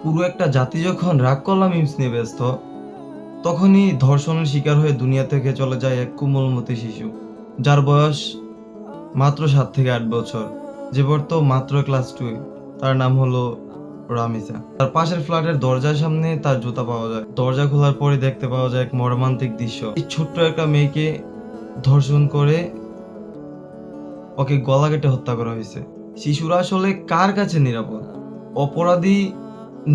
পুরো একটা জাতি যখন রাগ কল্লা মিমস নিয়ে ব্যস্ত, তখনই ধর্ষণের শিকার হয়ে দুনিয়া থেকে চলে যায় এক কোমলমতি শিশু, যার বয়স মাত্র 7 থেকে 8 বছর, যে পড়তো মাত্র ক্লাস 2। তার নাম হলো রামিসা। তার পাশের ফ্ল্যাটের দরজার সামনে তার জুতা পাওয়া যায়। দরজা খোলার পরে দেখতে পাওয়া যায় এক মর্মান্তিক দৃশ্য। এই ছোট্ট একটা মেয়েকে ধর্ষণ করে ওকে গলা কেটে হত্যা করা হয়েছে। শিশুরা আসলে কার কাছে নিরাপদ? অপরাধী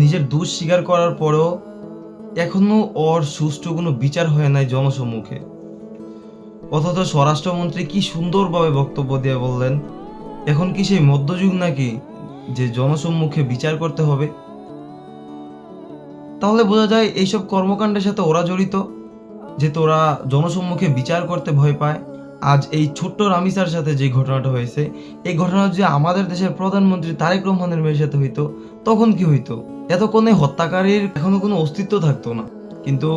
নিজের দোষ স্বীকার করার পরেও এখনো ওর সুষ্ঠু কোনো বিচার হয় নাই জনসম্মুখে। অথচ স্বরাষ্ট্রমন্ত্রী কি সুন্দরভাবে বক্তব্য দিয়ে বললেন, এখন কি সেই মধ্যযুগ নাকি যে জনসম্মুখে বিচার করতে হবে? তাহলে বোঝা যায় এইসব কর্মকাণ্ডের সাথে ওরা জড়িত, যেহেতু ওরা জনসম্মুখে বিচার করতে ভয় পায়। আজ এই ছোট্ট রামিসার সাথে যে ঘটনাটা হয়েছে, এই ঘটনা যদি আমাদের দেশের প্রধানমন্ত্রী তারেক রহমানের মেয়ের সাথে হইতো, তখন কি হইতো? এতক্ষণে হত্যাকারীর এখনো কোনো অস্তিত্ব থাকতো না। কিন্তু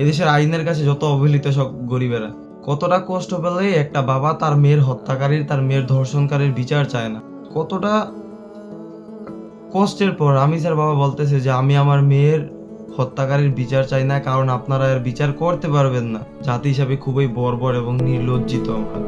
এদেশের আইনের কাছে যত অবহেলিত সব গরিবেরা। কতটা কষ্ট পেলে একটা বাবা তার মেয়ের হত্যাকারীর, তার মেয়ের ধর্ষণকারীর বিচার চায় না? কতটা কষ্টের পর রামিসার বাবা বলতেছে যে আমি আমার মেয়ের হত্যাকারীর বিচার চাই না, কারণ আপনারা এর বিচার করতে পারবেন না। জাতি হিসাবে খুবই বর্বর এবং নির্লজ্জিত আমরা।